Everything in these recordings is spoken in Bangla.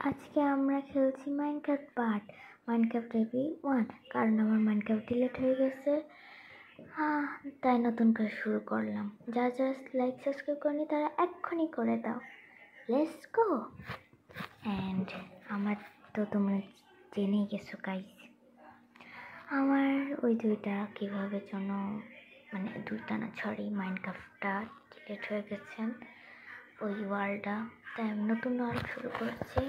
আজকে আমরা খেলছি মাইনক্রাফট পার্ট মাইনক্রাফট এপি 1 কারণ আমার মাইনক্রাফট ডিলিট হয়ে গেছে। তাই নতুন করে শুরু করলাম। যা জাস্ট লাইক সাবস্ক্রাইব করেনি তারা এক্ষুনি করে দাও। Let's go. অ্যান্ড আমার তো তোমরা জেনেই গেছো গাইস, আমার ওই দুইটা কীভাবে যেন দুইটা না মাইনক্রাফটটা ডিলিট হয়ে গেছেন ওই ওয়ার্ল্ডটা। তাই আমি নতুন ওয়ার্ল্ড শুরু করেছি।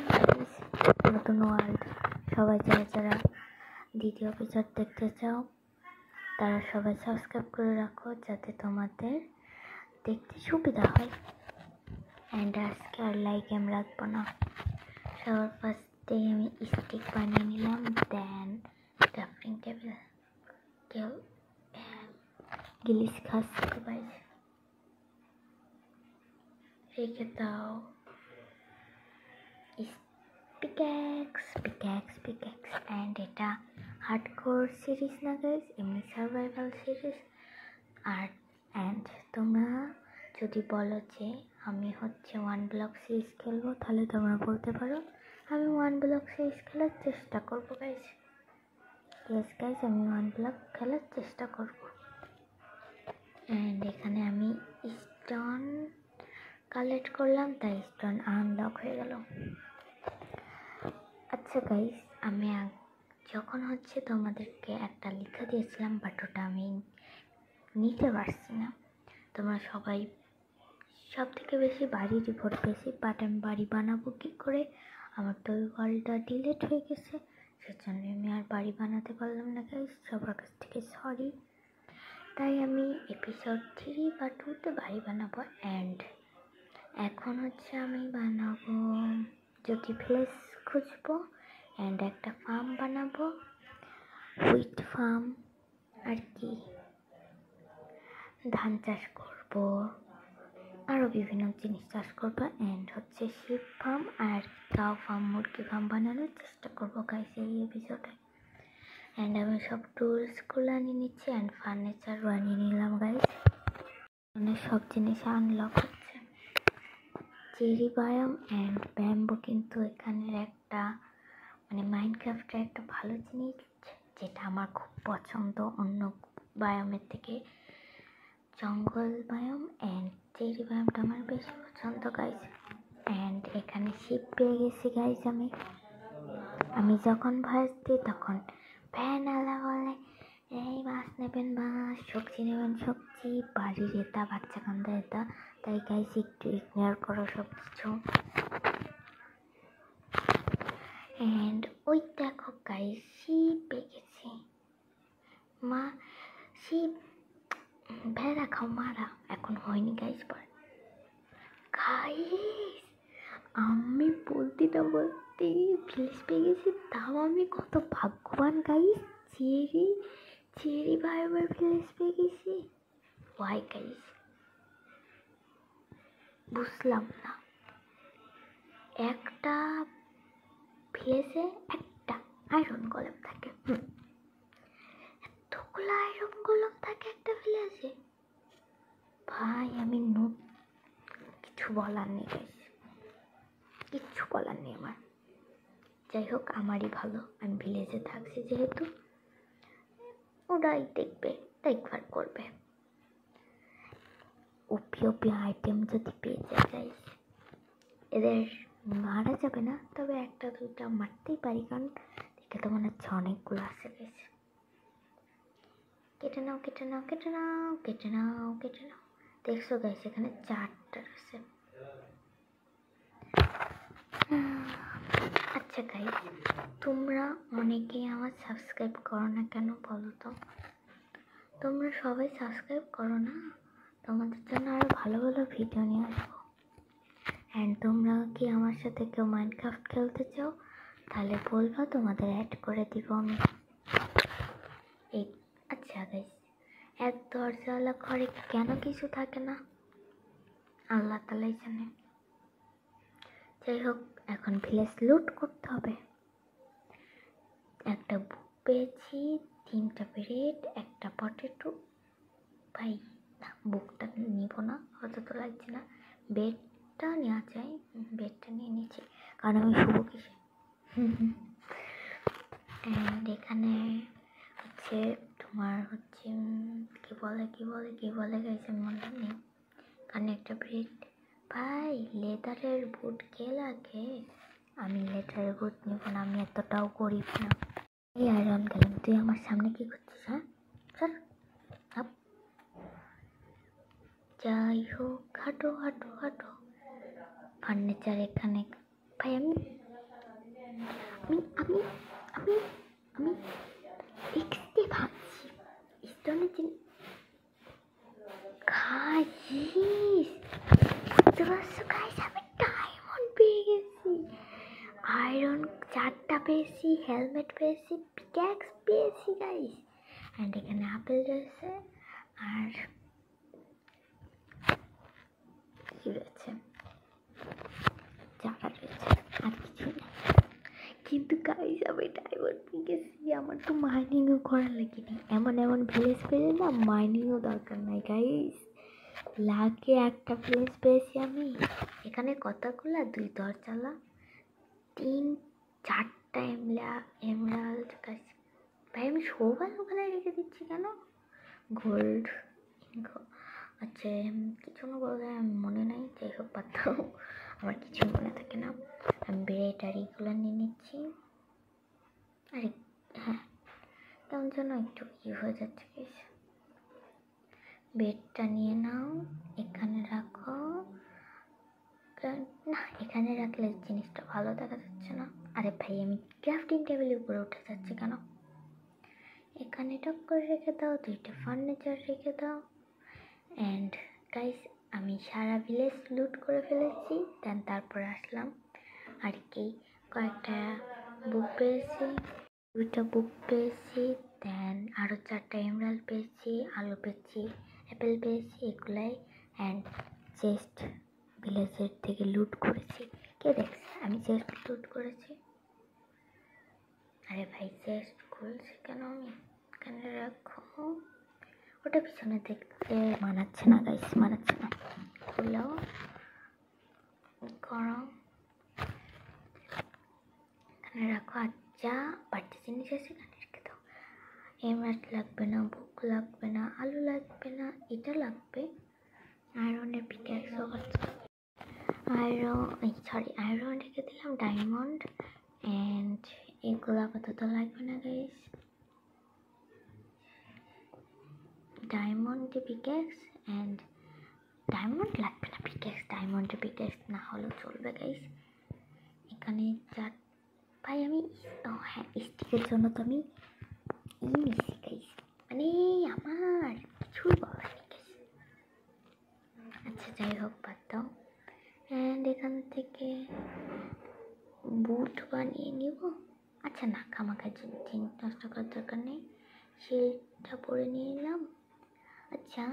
নতুন ওয়ার্ল্ড সবাই যারা যারা দ্বিতীয় এপিসোড দেখতে চাও তারা সবাই সাবস্ক্রাইব করে রাখো যাতে তোমাদের দেখতে সুবিধা হয়। অ্যান্ড আজকে আর লাইক আমি রাখবো না। সবার ফার্স্টে আমি স্টিক বানিয়ে নিলাম, দেন ক্রাফটিং টেবিল কেউ গিলিস খাস রেখে দাও। পিক্যাক্স অ্যান্ড এটা হার্ডকোর সিরিজ না গাইস, এমনি সার্ভাইভাল সিরিজ। অ্যান্ড তোমরা যদি বলো যে আমি 1 ব্লক সিরিজ খেলবো তাহলে তোমরা বলতে পারো, আমি 1 ব্লক সিরিজ খেলার চেষ্টা করবো গাইস। ইয়েস গাইস, আমি 1 ব্লক খেলার চেষ্টা করবো। অ্যান্ড এখানে আমি স্টোন কালেক্ট করলাম, তাই স্টোন আনলক হয়ে গেল। আচ্ছা গাইস, আমি যখন তোমাদেরকে একটা লেখা দিয়েছিলাম বাট ওটা আমি নিতে পারছি না। তোমরা সবাই সব থেকে বেশি বাড়ি রিপোর্ট পেয়েছি, বাট আমি বাড়ি বানাবো কী করে? আমার তো ওই ওয়ালটা ডিলিট হয়ে গেছে, সেজন্য আমি আর বাড়ি বানাতে পারলাম না গাইস, সবার কাছ থেকে সরি। তাই আমি এপিসোড 3 বা 2তে বাড়ি বানাবো। অ্যান্ড এখন আমি বানাবো যদি প্লেস খুঁজবো অ্যান্ড একটা ফার্ম বানাবো, হুইট ফার্ম আর কি, ধান চাষ করবো, আরও বিভিন্ন জিনিস চাষ করবো। অ্যান্ড শিপ ফার্ম আর কাউ ফার্ম, মুরগি ফার্ম বানানোর চেষ্টা করবো গাইস এই এপিসোডে। অ্যান্ড আমি সব টুলসগুলো আনিয়ে নিচ্ছি অ্যান্ড ফার্নিচারও আনিয়ে নিলাম গাইস। সব জিনিস আনলক হচ্ছে। চেরি বায়োম অ্যান্ড ব্যাম্বো কিন্তু এখানের একটা মাইনক্রাফটের একটা ভালো জিনিস, যেটা আমার খুব পছন্দ অন্য বায়োমের থেকে। জঙ্গল বায়োম অ্যান্ড চেরি বায়োমটা আমার বেশি পছন্দ গাইস। অ্যান্ড এখানে শিপ পেয়ে গেছি গাইস। আমি যখন ভয়েস দিই তখন ফ্যান আলা বলে এই মাছ নেবেন মাছ, সবজি নেবেন সবজি, বাড়ির এটা বাচ্চা কান্দা এটা, তাই গাইস একটু ইগনোর করো সব কিছু। অ্যান্ড ওই দেখো গাইস, শিপ পেয়ে গেছি। মা শিপ ভেড়া খাও মারা, এখন হয়নি গাইস। গাইস আমি বলতে ভিলেজ পেয়ে গেছি, তাও আমি কত ভাগ্যবান গাইস। চেরি বায়োমের ভিলেজ পেয়ে গেছি। ওয়াই গাইস বুঝলাম না, একটা ভিলেজে একটা আয়রন গোলেম থাকে, এতগুলো আয়রন গোলেম থাকে একটা ভিলেজে। ভাই আমি কিছু বলার নেই গাইস, কিচ্ছু বলার নেই আমার। যাই হোক, আমারই ভালো, আমি ভিলেজে থাকছি যেহেতু, ওরাই দেখভাল করবে। ওপি আইটেম যদি পেয়ে যায় গাইস, এদের মারা যাবে না, তবে একটা দুইটা মারতেই পারি, কারণ দেখে তো মনে হচ্ছে অনেকগুলো আছে গাইস। কেটে নাও। দেখছো গাইস এখানে 4টা আছে। আচ্ছা গাইস, তোমরা অনেকেই আমার সাবস্ক্রাইব করো না কেন বলো তো? তোমরা সবাই সাবস্ক্রাইব করো না, তোমাদের জন্য আরও ভালো ভালো ভিডিও নিয়ে আসবো। অ্যান্ড তোমরা কি আমার সাথে কেউ মাইনক্রাফট খেলতে চাও তাহলে বলবা, তোমাদের অ্যাড করে দিব আমি। আচ্ছা গাইস, এক দরজাওয়ালা ঘরে কেন কিছু থাকে না আল্লাহ তাআলাই জানে। যাই হোক, এখন ভিলেজ লুট করতে হবে। একটা বুক পেয়েছি, 3টা ব্রেড, একটা পটেটো। ভাই না, বুকটা নিব না, অত তো লাগছে না, বেডটা নেওয়া যায়। বেডটা নিয়ে নিচ্ছি, কারণ আমি শুভ কিসে। অ্যান্ড এখানে হচ্ছে তোমার হচ্ছে কি বলে গাইছে মনে নেই। এখানে একটা ব্রেড। ভাই লেদারের বুট কে লাগে? আমি লেদারের বুট নেব না, আমি এতটাও গরিব না। এই আয়রন গেলাম, তুই আমার সামনে কি করছিস? হ্যাঁ চল আপ। যাই হোক, হাঁটো হাঁটো হাঁটো। ফার্নিচার এখানে। ভাই আমি আমি আমি আমি আমি দেখতে ভাবছি স্টোনের জিনিস খাইস। বুঝতে পারছো গাইস, আমি ডায়মন্ড পেয়ে গেছি, আয়রন 4টা পেয়েছি, হেলমেট পেয়েছি, পিক্যাক্স পেয়েছি গাইস। অ্যান্ড এখানে আপেল রয়েছে আর কি রয়েছে, চাকা রয়েছে, আর কিছু না। কিন্তু গাইস আমি ডায়মন্ড পেয়ে গেছি, আমার তো মাইনিংও করা লাগেনি। এমন ভিলেজ পেলে না মাইনিংও দরকার নাই গাইস। লাকে একটা ভিলেজ পেয়েছি আমি। এখানে কতগুলা, 2 দরজালা, 3-4টা এমরাল্ড গাছ। ভাই আমি সবাই ওখানে রেখে দিচ্ছি কেন? গোল্ড আচ্ছা কিছু না বলে মনে নাই, যাই হোক পাতাও আমার কিছু মনে থাকে না। আমি ব্রেড আর এগুলো নিয়ে নিচ্ছি। আরে হ্যাঁ, কেমন যেন একটু হয়ে যাচ্ছে বেশ। বেডটা নিয়ে নাও, এখানে রাখো। না এখানে রাখলে জিনিসটা ভালো দেখা যাচ্ছে না। আরে ভাই আমি ক্রাফটিং টেবিলের উপরে উঠে যাচ্ছি কেন? এখানে টক করে রেখে দাও, 2টা ফার্নিচার রেখে দাও। অ্যান্ড গাইস আমি সারা ভিলেজ লুট করে ফেলেছি। দেন তারপর আসলাম আর কি, কয়েকটা বুক পেয়েছি, 2টা বুক পেয়েছি, দেন আরও 4টা এমরাল্ড পেয়েছি, আলু পেয়েছি, অ্যাপেল পেয়েছি, এগুলাই। অ্যান্ড চেস্ট ভিলেজের থেকে লুট করেছি। কে দেখছে আমি চেস্ট লুট করেছি? আরে ভাই চেস্ট খুলছি কেন আমি? এখানে রাখো, ওটা পিছনে দেখতে মানাচ্ছে না গাইস, মানাচ্ছে না। খুলো করো, এখানে রাখো। আচ্ছা বাড়তি জিনিস আছে এখানে রেখে দাও। এমরাল্ড লাগবে না, বুক লাগবে না, আলু লাগবে না, এটা লাগবে। আয়রনের পিক্যাক্সও আছে, আয়রন রেখে দিলাম, ডায়মন্ড। অ্যান্ড এগুলো আপাতত লাগবে না guys. Diamond pickaxe and diamond লাগবে না, পিক্যাক্স ডায়মন্ডের পিক্যাক্স না হলেও চলবে গাইস। এখানে 4 ভাই আমি হ্যাঁ স্টিকের জন্য তো আমি নিচ্ছি গাইস, মানে আমার কিছুই বলার নেই গাইস। আচ্ছা যাই হোক বাদ দাও। অ্যান্ড এখান থেকে বুট বানিয়ে নিব। আচ্ছা না, খামাখা জিনিস নষ্ট করার দরকার নেই। শিলটা পরে নিয়ে নিলাম। আচ্ছা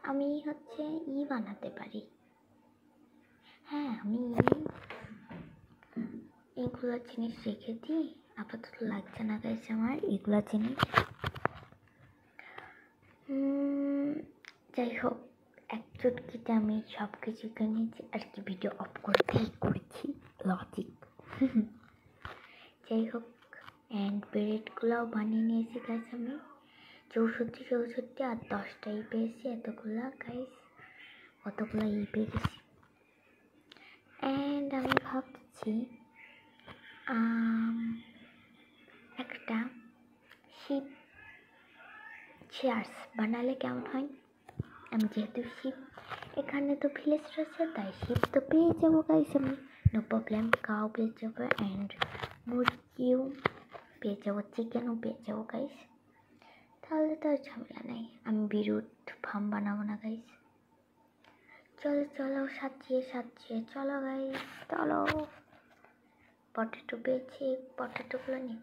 আমি হচ্ছে বানাতে পারি। হ্যাঁ আমি এগুলো জিনিস রেখে দিই, আপাতত লাগছে না গাইস আমার এগুলো জিনিস। যাই হোক এক চুটকিতে আমি সব কিছু কিনেছি আর কি, ভিডিও অফ করতেই করেছি লজিক। যাই হোক অ্যান্ড ব্রেডগুলোও বানিয়ে নিয়েছি গাইস আমি। 64 আর 10টাই পেয়েছি, এতগুলা গাইস, কতগুলো পেয়ে গেছি। অ্যান্ড আমি ভাবছি একটা শিপ চেয়ার্স বানালে কেমন হয়। আমি যেহেতু শিপ এখানে তো ভিলেজ রয়েছে তাই শিপ তো পেয়ে যাবো গাইস আমি, নো প্রবলেম। কাউ পেয়ে যাবো অ্যান্ড মুরগিও পেয়ে যাবো, চিকেনও পেয়ে যাবো গাইস, তাহলে তো আর ঝামেলা নেই। আমি বিরুট ফার্ম বানাবো না গাইস। চলো সাজিয়ে চলো গাইস চলো। পটেটো পেয়েছি, পটেটোগুলো নিই।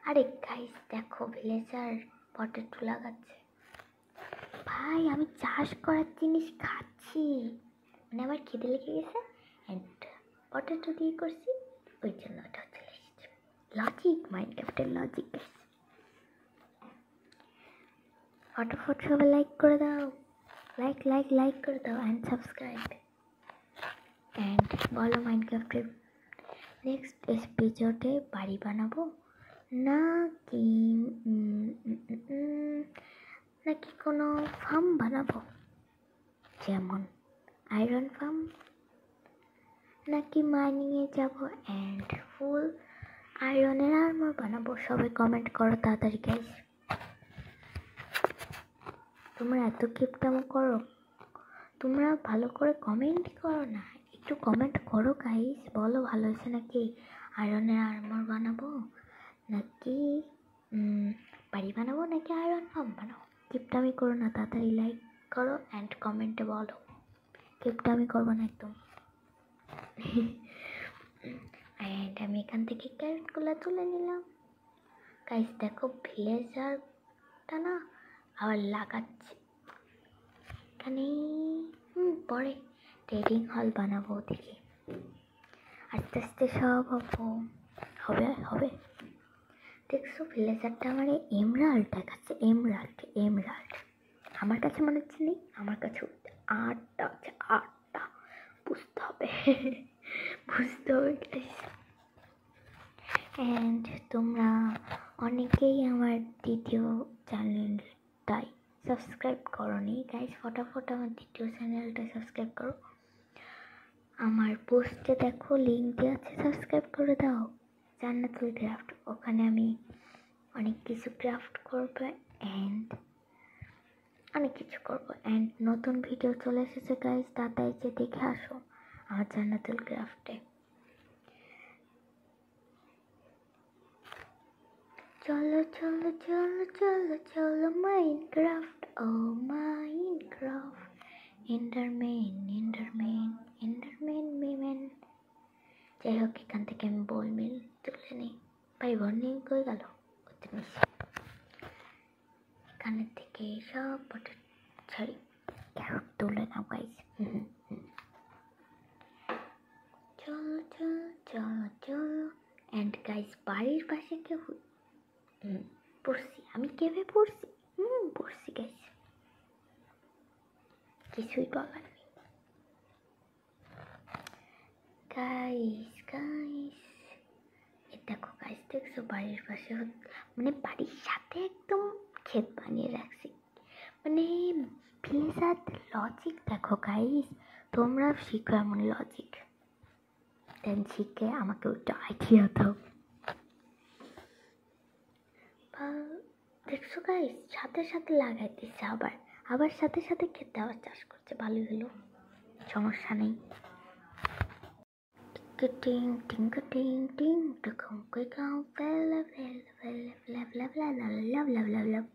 আরে গাইস দেখো ভিলেজার পটেটো লাগাচ্ছে। ভাই আমি চাষ করার জিনিস খাচ্ছি, মানে আমার খিদে লেগে গেছে অ্যান্ড পটেটো দিয়ে করছি, ওই জন্য ওটা চলে এসেছে। Logic, মাইনক্রাফটের logic. ফটোফট সবাই লাইক করে দাও, লাইক করে দাও অ্যান্ড সাবস্ক্রাইব। অ্যান্ড বলো মাইনক্রাফটের নেক্সট এপিসোডে বাড়ি বানাবো নাকি নাকি কোনো ফার্ম বানাবো, যেমন আয়রন ফার্ম, নাকি মাইনিংয়ে যাবো অ্যান্ড ফুল আয়রনের আর্মার বানাবো? সবাই কমেন্ট করো তাড়াতাড়ি গাইস। তোমরা এত কিপটামো করো, তোমরা ভালো করে কমেন্ট করো না, একটু কমেন্ট করো গাইস। বলো ভালো হয়েছে নাকি আয়রনের আর্মার বানাবো, নাকি বাড়ি বানাবো, নাকি আয়রন ফার্ম বানাবো? কিপটামি করো না, তাড়াতাড়ি লাইক করো অ্যান্ড কমেন্টে বলো। কিপটামি করবো না একদম। অ্যান্ড আমি এখান থেকে ক্যারেটগুলো তুলে নিলাম গাইস। দেখো ভিলেজারটা না আবার লাগাচ্ছি এখানে। পরে ট্রেডিং হল বানাবো, দেখি আস্তে আস্তে সব হবে হবে। দেখছো ভিলেজারটা আমার এমরাল্ড দেখাচ্ছে, এমরাল্ড। আমার কাছে মনে হচ্ছে নেই, আমার কাছে 8টা আছে, 8টা। বুঝতে হবে গাইস। অ্যান্ড তোমরা অনেকেই আমার দ্বিতীয় চ্যানেলটাই সাবস্ক্রাইব করোনি গাইস, ফটাফট আমার দ্বিতীয় চ্যানেলটা সাবস্ক্রাইব করো। আমার পোস্টে দেখো লিঙ্ক দেওয়া আছে, সাবস্ক্রাইব করে দাও, জান্নাতুল ক্রাফট। ওখানে আমি অনেক কিছু ক্রাফট করবো অ্যান্ড অনেক কিছু করবো। অ্যান্ড নতুন ভিডিও চলে এসেছে গাইস, তাড়াতাড়ি যে দেখে আসো আমার জান্নাতুল ক্রাফটে। চলো চলো চলো চলো চলো মাইনক্রাফট, ও মাইনক্রাফট। এন্ডারম্যান মেমেন। যাই হোক, এখান থেকে আমি বল মিল তুলে নিই। ভাই বর্নিং করে গেল এখানে থেকে সব ছাড়ি, ক্যারট তুলে নাও গাইস। চলো চলো চলো চলো। অ্যান্ড গাইস বাড়ির পাশে কেউ পড়ছি, আমি কেভে পড়ছি, পড়ছি গাইস, কিছুই বলার নেই গাইস। দেখো গাইস, দেখছো বাড়ির পাশে মানে বাড়ির সাথে একদম ক্ষেত বানিয়ে রাখছি, মানে ভিলেজার লজিক দেখো গাইস। তোমরা শিখো এমন লজিক, দেন শিখে আমাকে ওটা আইডিয়া দাও। দেখছো গাইস, সাথে সাথে লাগাই দিচ্ছে, আবার সাথে সাথে খেতে আবার চাষ করছে, ভালোই হলো, সমস্যা নেই। টিং টিং টিং টিং টুকুম কই গাও ফেলা ফেলা ফেলা ফেলা ফেলা লাভ লাভ লাভ লাভ।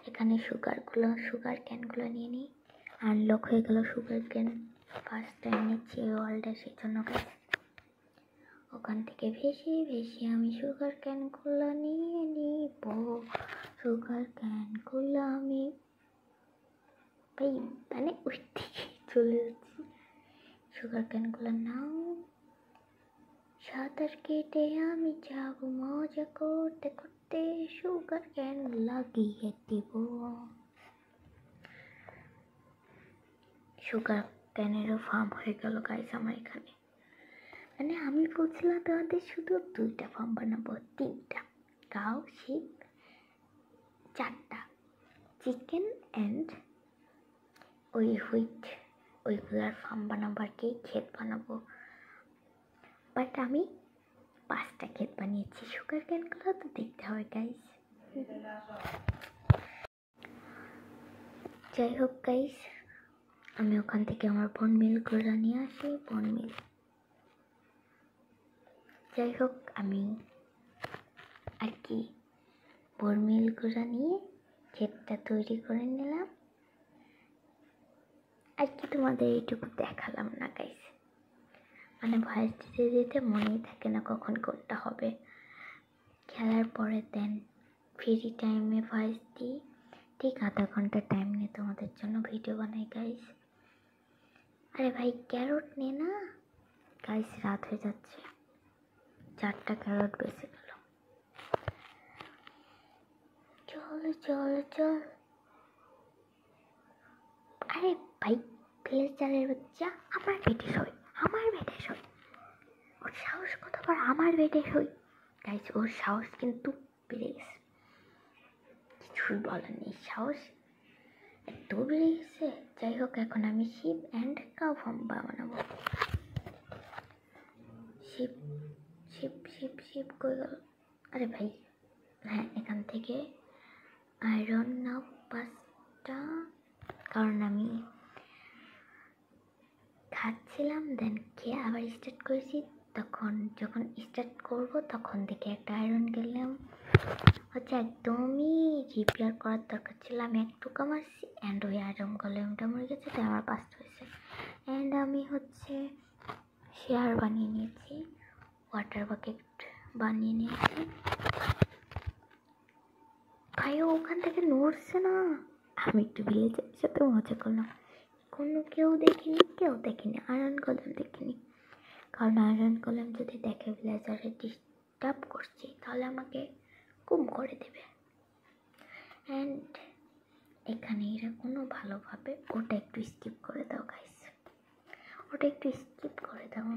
এখানে সুগার ক্যানগুলো নিয়ে নিই। আনলক হয়ে গেল সুগার ক্যান, ফার্স্ট টাইম নিচ্ছি ওয়ার্ল্ডে, সেই জন্য ওখান থেকে ভেসে আমি সুগার ক্যানগুলো নিয়ে নিব। সুগার ক্যানগুলো আমি মানে ওই দিকে চলে যাচ্ছি। সুগার ক্যানগুলো নাও, সাঁতার কেটে আমি যাব মজা করতে করতে, সুগার ক্যান লাগিয়ে দিব। সুগার ক্যানেরও ফার্ম হয়ে গেল গাইস আমার এখানে। মানে আমি বলছিলাম তোমাদের শুধু 2টা ফার্ম বানাবো, 3টা, কাউ শিপ, 4টা চিকেন অ্যান্ড ওই ওইগুলার ফার্ম বানাবো আর কি, ক্ষেত বানাবো। বাট আমি 5টা ক্ষেত বানিয়েছি, সুগার ক্যানগুলো তো দেখতে হবে গাইস। যাই হোক গাইস, আমি ওখান থেকে আমার বোন মিলগুলো নিয়ে আসি, বোন মিল। যাই হোক, আমি আর কি বোন মিলগুলো নিয়ে ক্ষেতটা তৈরি করে নিলাম আর কি। তোমাদের এইটুকু দেখালাম না গাইস, মানে ভয়েস দিতে দিতে মনেই থাকে না কখন কোনটা হবে। খেলার পরে দেন ফ্রি টাইমে ভয়েস দিই, ঠিক আধা ঘন্টা টাইম নিয়ে তোমাদের জন্য ভিডিও বানাই গাইস। আরে ভাই ক্যারট নে না গাইস, রাত হয়ে যাচ্ছে, 4টা ক্যারট বেঁচে গেল। চলো চলো চল। আরে ভাই ভিলেজারের বাচ্চা, আমার পেটে শোয়, আমার বেডে শোয়, ওর সাহস কতবার আমার বেডে শোয়। গাইস ওর সাহস কিন্তু বেড়ে গেছে, কিছুই বলার নেই, সাহস এত বেড়ে গেছে। যাই হোক, এখন আমি শিপ অ্যান্ড কাউ ফার্ম বানাবো। শিপ শিপ শিপ শিপ কই গেল? আরে ভাই, হ্যাঁ এখান থেকে আয়রন নাও 5টা, কারণ আমি খাচ্ছিলাম, দেন খেয়ে আবার স্টার্ট করেছি। তখন যখন স্টার্ট করবো তখন থেকে একটা আয়রন গেলাম, হচ্ছে একদমই রিপেয়ার করার দরকার ছিল। আমি এক টুকা মারছি অ্যান্ড ওই আয়রন গলেমটা মরে গেছে, তাই আমার 5টা হয়েছে। অ্যান্ড আমি হচ্ছে শেয়ার বানিয়ে নিয়েছি, ওয়াটার বাকেট বানিয়ে নিয়েছি। ভাই ওখান থেকে নড়ছে না, আমি একটু ভিলেজের সাথে মজা করলাম। কেউ দেখিনি, আয়রন কলম দেখিনি, কারণ আয়রন কলম যদি দেখে ভিলেজারে ডিস্টার্ব করছি তাহলে আমাকে গুম করে দেবে। অ্যান্ড এখানে এরা কোনো ভালোভাবে ওটা একটু স্কিপ করে দাও গাইস, ওটা একটু স্কিপ করে দাও,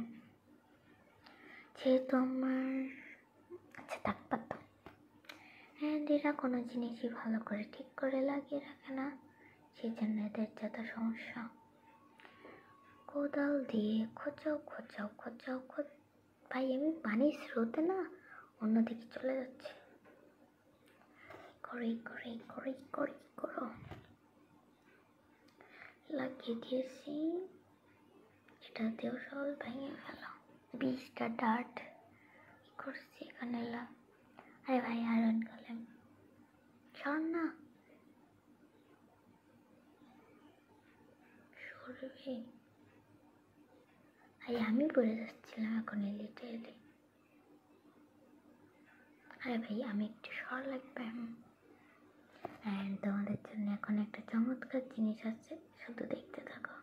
যেহেতু আমার আচ্ছা থাক পারতাম। অ্যান্ড এরা কোনো জিনিসই ভালো করে ঠিক করে লাগিয়ে রাখে না, সেই জন্য এদের যত সমস্যা। কোদাল দিয়ে খোঁচাও। ভাই আমি পানির স্রোতে না অন্যদিকে চলে যাচ্ছে। করো লাগিয়ে দিয়েছি, এটা দিয়েও সব ভেঙে ফেলো। 20টা ডার্ট কি করছি এখানে আরে ভাই আয়রন কলম সর না, সরবে। ভাই আমি পড়ে যাচ্ছিলাম এখন এলিটে। আরে ভাই আমি একটু সর লাগবে। অ্যান্ড তোমাদের জন্য এখন একটা চমৎকার জিনিস আছে, শুধু দেখতে থাকো।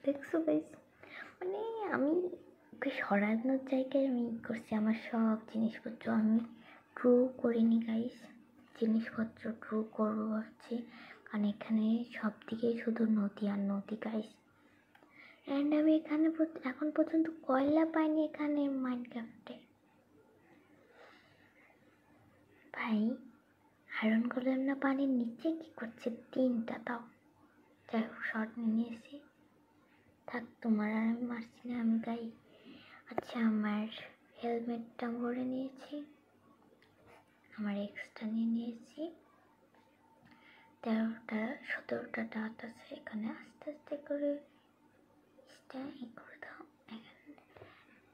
দেখছো গাইস, মানে আমি ওকে সরানোর জায়গায় আমি করছি, আমার সব জিনিসপত্র আমি ড্র করিনি গাইস, জিনিসপত্র ড্র করবো ভাবছি, কারণ এখানে সব দিকেই শুধু নদী আর নদী গাইস। অ্যান্ড আমি এখানে এখন পর্যন্ত কয়লা পাইনি এখানে মাইনক্রাফটে। ভাই আয়রন করলাম না, পানির নিচে কি করছে 3টা, তাও যাই হোক শর্ট নিয়েছি, থাক তোমার আর আমি মারছি না, আমি গাই। আচ্ছা আমার হেলমেটটা ভরে নিয়েছি, আমার এক্সট্রা নিয়েছি, 17টা ডাট আছে এখানে, আস্তে আস্তে করে করে দাও,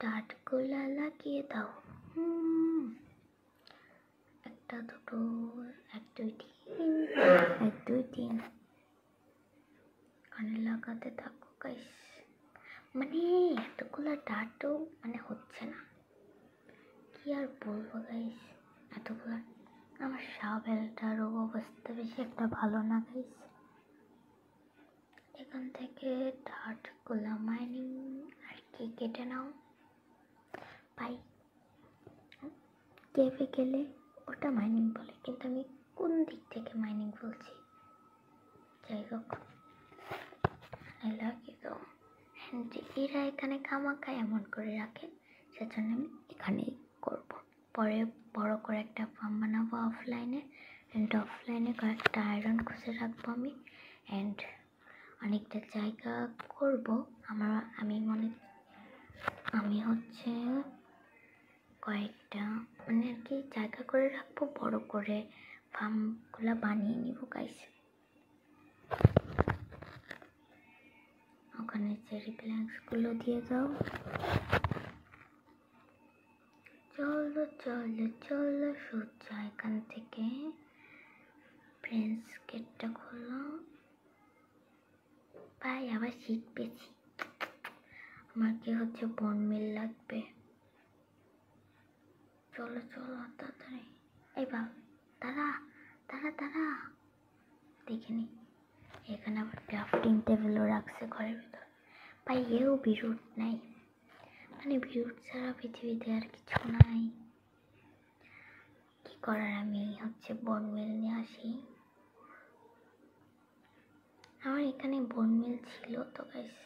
ডাটগুলা লাগিয়ে দাও। একটা দুটো 1 2 3 এখানে লাগাতে থাকো গাইস। মানে এতগুলা ডাটও মানে হচ্ছে না, কি আর বলবো গাইস, এতগুলা। আমার শাবেলটারও অবস্থা বেশি একটা ভালো না গাইস। এখান থেকে ডাটগুলা মাইনিং আর কি কেটে নাও। ভাই কেভে গেলে ওটা মাইনিং বলে, কিন্তু আমি কোন দিক থেকে মাইনিং বলছি, যাই হোক লাগিয়ে দাও। এরা এখানে খামাখা এমন করে রাখে, সেজন্য আমি এখানেই করব। পরে বড় করে একটা ফার্ম বানাবো অফলাইনে, অ্যান্ড অফলাইনে কয়েকটা আয়রন খুঁজে রাখবো আমি, অ্যান্ড অনেকটা জায়গা করব আমি হচ্ছে কয়েকটা মানে আর কি জায়গা করে রাখবো, বড় করে ফার্মগুলো বানিয়ে নিব গাইস। ওখানে চেরি প্ল্যান্টসগুলো দিয়ে দাও। চলো সোজা এখান থেকে প্রিন্স গেটটা খোলো। ভাই আবার শীত পেয়েছি, আমার কি হচ্ছে বন মিল লাগবে। চলো তাড়াতাড়ি। এই বাবা তারা দেখিনি, এখানে আবার ক্রাফটিং টেবিলও রাখছে ঘরের ভিতর। ভাই এও বিরুট নাই, মানে বিরুট ছাড়া পৃথিবীতে আর কিছু নাই। কি করার, আমি হচ্ছে বনমিল নিয়ে আসি। আমার এখানে বনমিল ছিল তো গাইস,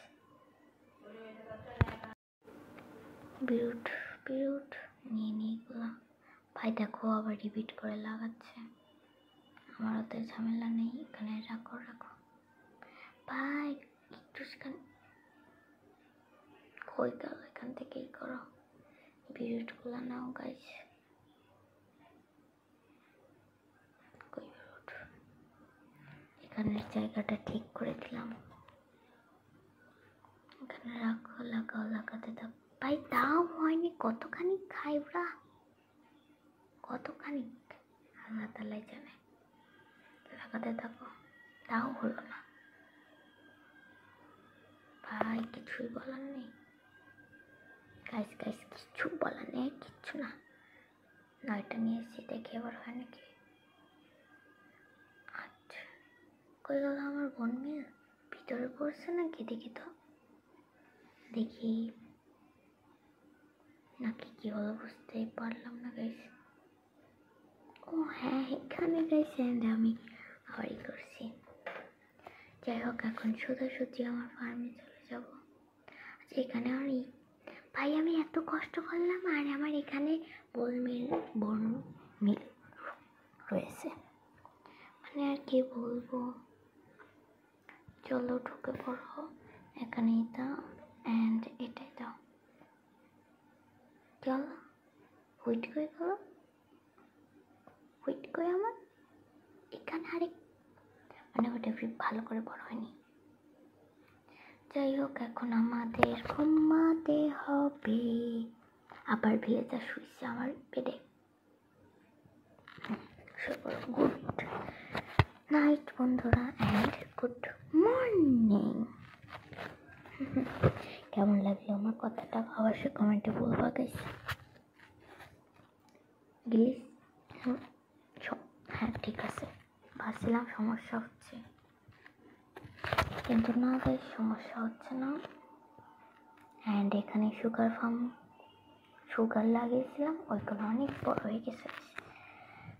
বিরুট বিরুট নিয়ে নিয়ে এগুলো। ভাই দেখো আবার রিপিট করে লাগাচ্ছে, আমার ওতে ঝামেলা নেই, এখানে রাখো রাখো ভাই। একটু কই গেল, এখান থেকেই করো, বিরুটগুলো নাও গাইস। কই বিরুট, এখানের জায়গাটা ঠিক করে দিলাম, এখানে রাখো, লাগাও, লাগাতে থাক ভাই। তাও হয়নি, কতখানি খাইবরা, কতখানি আল্লাহ তালাই জানে। লাগাতে থাকো, তাও হলো না ভাই, কিছুই বলার নেই গাইস, গাইস কিচ্ছু বলার নেই, কিচ্ছু না। নয়টা নিয়ে এসেছি, দেখি এবার হয় নাকি। আচ্ছা কই গেল আমার বোন মেয়ে, ভিতরে পড়ছে নাকি, দেখি তো, দেখি নাকি কি হলো বুঝতেই পারলাম না গাইস। ও হ্যাঁ এখানে গাইস, এন্ড আমি আবারই করছি। যাই হোক এখন সোজাসুজি আমার ফার্মে চলে যাব। আচ্ছা এখানে আর ভাই আমি এত কষ্ট করলাম, আর আমার এখানে বোন মিল রয়েছে, মানে আর কি বলবো। চলো ঢুকে পড়ো, এখানেই দাও অ্যান্ড এটাই দাও। চলো হুইট করে গেলো, হুইট করে আমার এখানে আরেক, মানে ওটা ভালো করে বড় হয়নি। যাই হোক এখন আমাদের ঘুমাতে হবে, আবার ভিলেজা শুয়েছে আমার বেডে। গুড নাইট বন্ধুরা, অ্যান্ড গুড মর্নিং। কেমন লাগলো আমার কথাটা অবশ্যই কমেন্টে বলবা গাইস। গিলিস হ্যাঁ ঠিক আছে, ভাবছিলাম সমস্যা হচ্ছে, কিন্তু না গাইস সমস্যা হচ্ছে না। অ্যান্ড এখানে সুগার লাগিয়েছিলাম, ওইগুলো অনেক বড় হয়ে গেছে।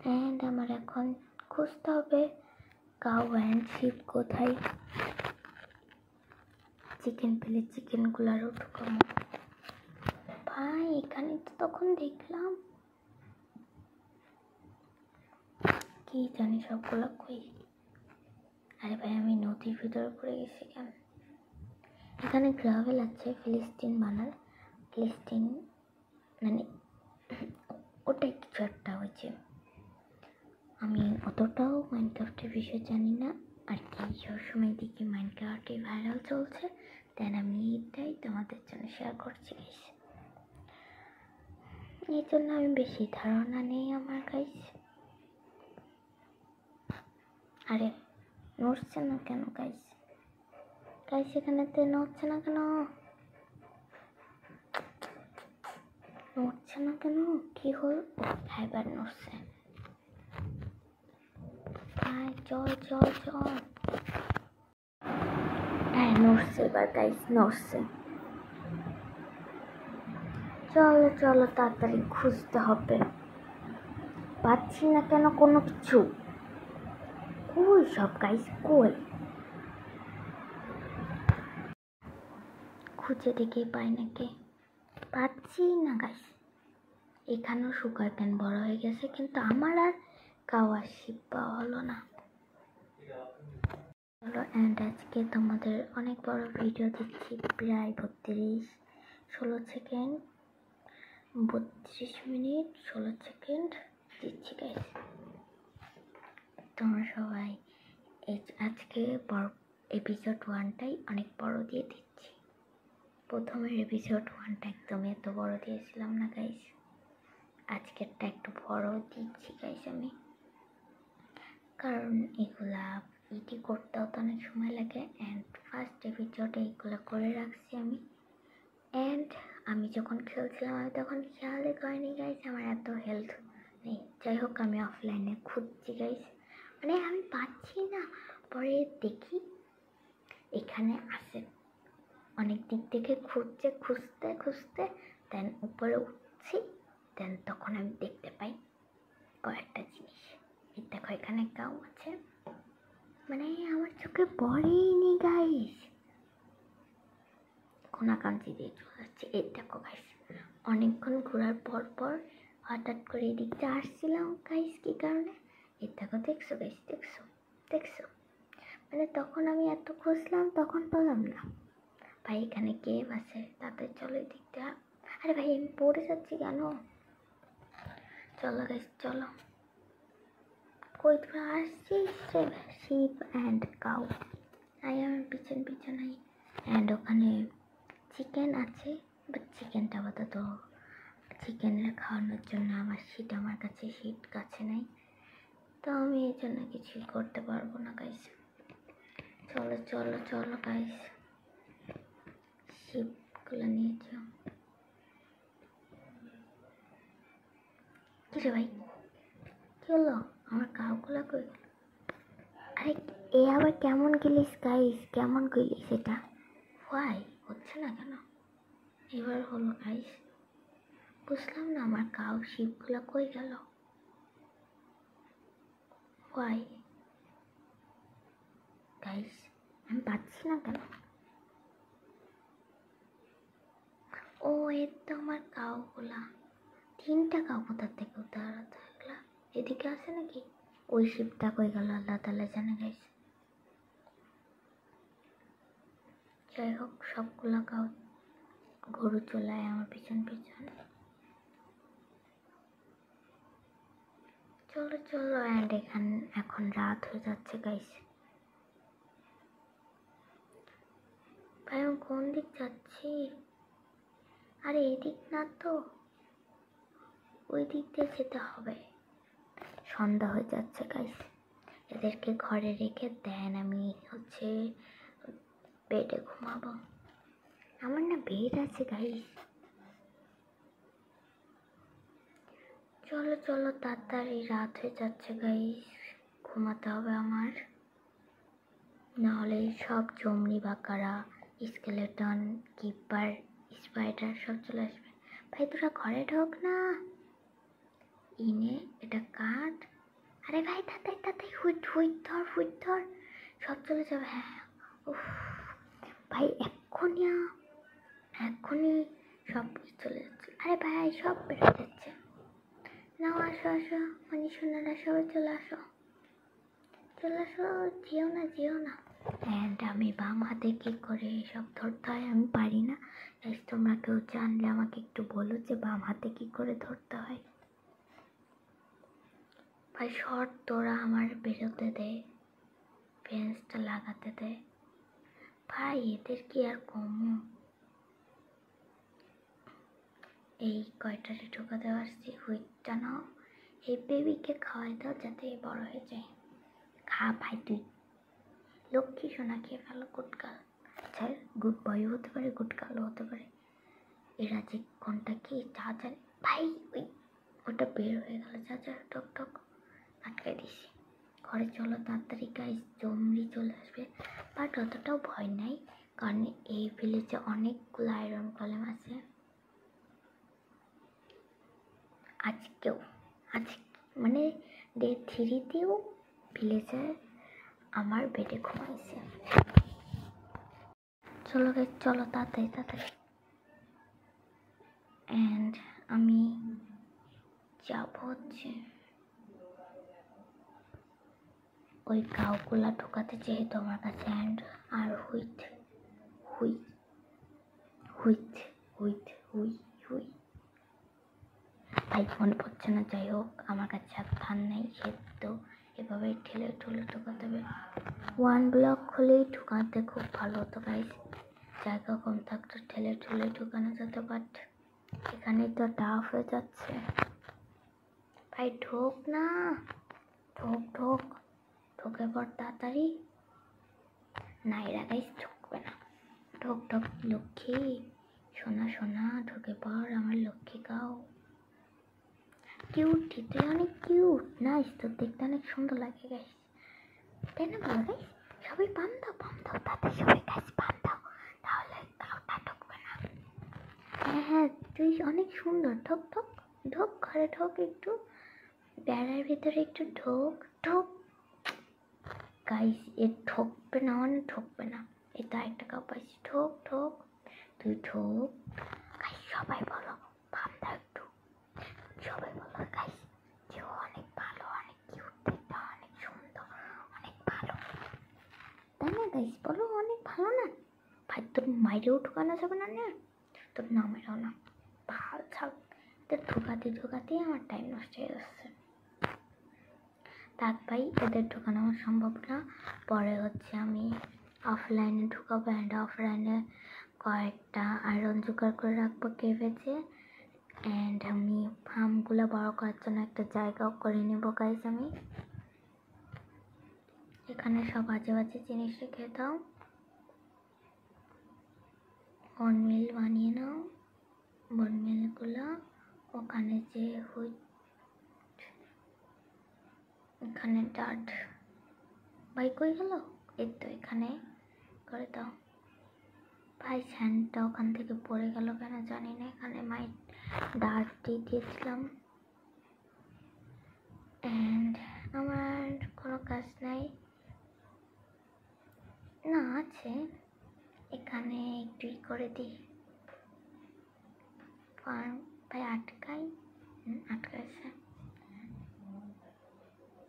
অ্যান্ড আমার এখন খুঁজতে হবে কাউ অ্যান্ড শিপ কোথায়, চিকেন পেলে চিকেনগুলারও ঢুকাবো। ভাই এখানে তো তখন দেখলাম কি জানি সবগুলো কই। আরে ভাই আমি নদীর ভিতরে পড়ে গেছি কেন। এখানে গ্রাভেল আছে, ফিলিস্তিন বানার, ফিলিস্তিন মানে ওটাই কিছু একটা হয়েছে। আমি অতটাও মাইনক্রাফটের বিষয়ে জানি না আর কি, সবসময় দেখি মাইনক্রাফটে ভাইরাল চলছে, দেন আমি এটাই তোমাদের জন্য শেয়ার করছি গাইস। এই জন্য আমি বেশি ধারণা নেই আমার গাইস। আরে নড়ছে না কেন গাইস, গাইস এখানেতে নড়ছে না কেন, নড়ছে না কেন, কি হল, হ্যাঁ এবার নড়ছে। ভাই চল চল চল, হ্যাঁ নড়ছে এবার গাইস, নড়ছে। চলো চলো তাড়াতাড়ি খুঁজতে হবে, পাচ্ছি না কেন কোনো কিছু, কই সব গাইস কই, খুঁজে দেখে পাই নাকি, পাচ্ছি না গাইস। এখানেও সুগার ক্যান বড় হয়ে গেছে, কিন্তু আমার আর কাওয়া শিপ পাওয়া হলো না। চলো অ্যান্ড আজকে তোমাদের অনেক বড় ভিডিও দিচ্ছি, প্রায় 16 সেকেন্ড 32 মিনিট 16 সেকেন্ড দিচ্ছি গাইস। তোমরা সবাই আজকে এপিসোড 1টাই অনেক বড় দিয়ে দিচ্ছি, প্রথমের এপিসোড 1টা একদম এত বড় দিয়েছিলাম না গাইস, আজকেরটা একটু বড় দিচ্ছি গাইস আমি, কারণ এগুলা ইডি করতেও তো অনেক সময় লাগে। অ্যান্ড ফার্স্ট এপিসোডে এইগুলো করে রাখছি আমি, অ্যান্ড আমি যখন খেলছিলাম আমি তখন খেয়ালই করিনি গাইস আমার এত হেলথ নেই। যাই হোক আমি অফলাইনে খুঁজছি গাইস, মানে আমি পাচ্ছি না, পরে দেখি এখানে আছে, অনেক দিক থেকে খুঁজতে দেন উপরে উঠছি, দেন তখন আমি দেখতে পাই কয়েকটা জিনিস। এই দেখো এখানে কাউ আছে, মানে আমার চোখে পড়েইনি গাইস, কোনাকাঞ্চি দিয়ে চলে যাচ্ছে। এই দেখো গাইস, অনেকক্ষণ ঘোরার পর হঠাৎ করে এদিকটা আসছিলাম গাইস, কী কারণে? এই দেখো, দেখছো গাইস, দেখছো মানে তখন আমি এত খুঁজলাম, তখন পেলাম না। ভাই এখানে কেভ আছে, তাতে চলো এদিকটা। আরে ভাই আমি পড়ে যাচ্ছি কেন? চলো গাইস চলো। কই তোরা আসছিস? Sheep and cow. আমার পিছনে অ্যান্ড ওখানে চিকেন আছে, বাট চিকেনটা আপাতত চিকেনের খাওয়ানোর জন্য আমার কাছে শিট কাছে নেই, তো আমি এই জন্য কিছুই করতে পারবো না গাইস। চলো চলো চলো গাইস, শিপগুলো নিয়ে যাও। কিরে ভাই, কি হলো? আমার কাউগুলো কই গেল? আরে এ আবার কেমন গেলিস গাইস, কেমন গেলিস? এটা হোয়াই হচ্ছে না কেন? এবার হলো গাইস, বুঝলাম না আমার কাউ শিপগুলো কই গেল? হোয়াই গাইস, আমি পাচ্ছি না কেন? ও এর তো আমার কাউগুলা, 3টা কাউ কোথার থেকে উদ্ধার হলো? এদিকে আছে নাকি? ওই শিপটা কই গেল আল্লাহ তাআলা জানে গাইস। যাই হোক, সবগুলা কাউ গরু চলায় আমার পিছন। চলো চলো, অ্যান্ড এখন রাত হয়ে যাচ্ছে গাইস। ভাই আমি কোন দিক যাচ্ছি? আরে এদিক না তো, ওই দিক দিয়ে যেতে হবে। সন্ধ্যা হয়ে যাচ্ছে গাইস, এদেরকে ঘরে রেখে দেন আমি বেডে ঘুমাবো। আমার না বেড আছে গাইস। চলো চলো তাড়াতাড়ি, রাত হয়ে যাচ্ছে গাইস, ঘুমাতে হবে আমার, নাহলে সব জমনি বাকারা, স্কেলেটন, কিপার, স্পাইডার সব চলে আসবে। ভাই তোরা ঘরে ঢোক না। ইনে এটা কাট। আরে ভাই তাতে হুইট ধর, সব চলে যাবে। হ্যাঁ উফ ভাই, এক্ষুনি সব চলে যাচ্ছে। আরে ভাই সব বেড়ে যাচ্ছে। নাও আসো মানে সোনারা সবাই চলে আসো, যেও না। অ্যান্ড আমি বাম হাতে কি করে সব ধরতে হয় আমি পারি না। তোমরা কেউ জানলে আমাকে একটু বলো যে বাম হাতে কি করে ধরতে হয়। ভাই শর্ট তোরা আমার বেরোতে দে, ফেন্সটা লাগাতে দে ভাই, এদের কি আর কমও? এই কয়টারে ঢোকাতে পারছি। হুইটটা নাও, এই বেবিকে খাওয়াই দাও যাতে বড় হয়ে যায়। খা ভাই, তুই লক্ষ্মী সোনা খেয়ে ফেলো গুটকাল। আচ্ছা গুড বয়ও হতে পারে, গুটকালও হতে পারে, এরা যে কোনটা কি তা জানে। ভাই ওটা বের হয়ে গেল, যা ঠক আটকাই দিছি। ঘরে চলো তাড়াতাড়ি গাইস, জমরি চলে আসবে। বাট অতটাও ভয় নাই, কারণ এই ভিলেজে অনেকগুলো আয়রন কলেম আছে। আজ মানে ডে 3তেও ভিলেজে আমার বেডে ঘুমাইছে। চলো গাইস চলো তাড়াতাড়ি। অ্যান্ড আমি যাব হচ্ছে ওই কাউগুলা ঢোকাতে, যেহেতু আমার কাছে অ্যান্ড আর হুইট ভাই মনে পড়ছে না। যাই হোক, আমার কাছে আর ধান নেই, সে তো এভাবে ঠেলে ঢোকাতে হবে। 1 ব্লক হলেই ঢোকাতে খুব ভালো হতো গাইস, জায়গা কম থাকতো, ঠেলে ঢোকানো যেত। বাট এখানে তো টাফ হয়ে যাচ্ছে। ভাই ঢোক না, ঢোকে পর তাড়াতাড়ি। না এরা গাইস ঢুকবে না। ঢোক লক্ষ্মী সোনা ঢোকে পর আমার লক্ষ্মী গাও। কিউট, তুই অনেক কিউট, নাইস, তোর দেখতে অনেক সুন্দর লাগে গাইস, তাই না বলো গাইস? সবাই পান দাও তাতে সবাই গাইস পান দাও, তাহলে কাউটা ঢুকবে না। হ্যাঁ তুই অনেক সুন্দর, ঢোক ঘরে ঢোক, একটু বেড়ার ভিতরে একটু ঢোক গাইস। এ ঢোকবে না, এটা একটা কাউ পাইছি। ঢোক তুই ঢোক। গাইস সবাই বলো ভাব দাও একটু, সবাই বলো গাইস যে অনেক ভালো, অনেক কিউট দেখতে, অনেক সুন্দর, অনেক ভালো, তাই না গাইস? বলো অনেক ভালো না? ভাই তোর মাইরেও ঢোকানো যাবে না, না তোর না মেরাও না, ভালো থাক। এদের ঢোকাতে আমার টাইম নষ্ট হয়ে যাচ্ছে। থাক ভাই, এদের ঢোকানো আমার সম্ভব না। পরে হচ্ছে আমি অফলাইনে ঢুকাবো, অ্যান্ড অফলাইনে কয়েকটা আয়রন জোগাড় করে রাখবো কেভেজে। অ্যান্ড আমি ফার্মগুলো বড় করার জন্য একটা জায়গাও করে নেবো গাইজ। আমি এখানে সব বাজে বাজে জিনিস রেখে দাও, বনমিল বানিয়ে নাও। বনমিলগুলো ওখানে যে এখানে ডাট ভাই কই গেল? এই তো এখানে করে দাও ভাই। স্যান্ডটা ওখান থেকে পড়ে গেল কেন জানি না, এখানে মাই ডাট দিয়ে দিয়েছিলাম। অ্যান্ড আমার কোনো কাজ নাই, না আছে, এখানে একটু করে দিই ফার্ম। ভাই আটকাই, আটকাইছে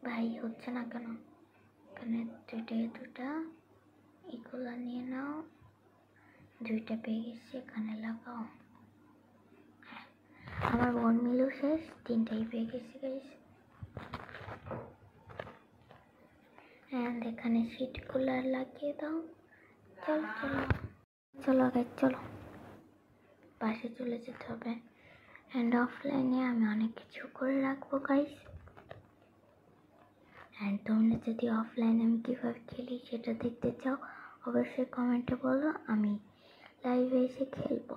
ভাই, হচ্ছে না কেন? এখানে দুটা এগুলো নিয়ে নাও, দুইটা পেয়ে গেছি, এখানে লাগাও। হ্যাঁ, আমার বন মিলও শেষ, তিনটাই পেয়ে গেছি গাইস। অ্যান্ড এখানে সিটগুলো লাগিয়ে দাও। চলো চলো চলো গাইস চলো, বাসে চলে যেতে হবে। অ্যান্ড অফলাইনে আমি অনেক কিছু করে রাখবো গাইস। অ্যান্ড তোমরা যদি অফলাইনে আমি কীভাবে খেলি সেটা দেখতে চাও, অবশ্যই কমেন্টে বলো, আমি লাইভে এসে খেলবো।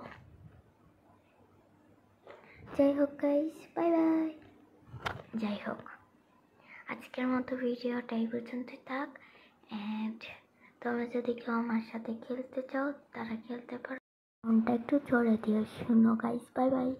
যাই হোক গাইস, বাই বাই। যাই হোক, আজকের মতো ভিডিওটা এই পর্যন্তই থাক। অ্যান্ড তোমরা যদি কেউ আমার সাথে খেলতে চাও তারা খেলতে পারো। ফোনটা একটু জোরে দিও, শুনো গাইস, বাই বাই।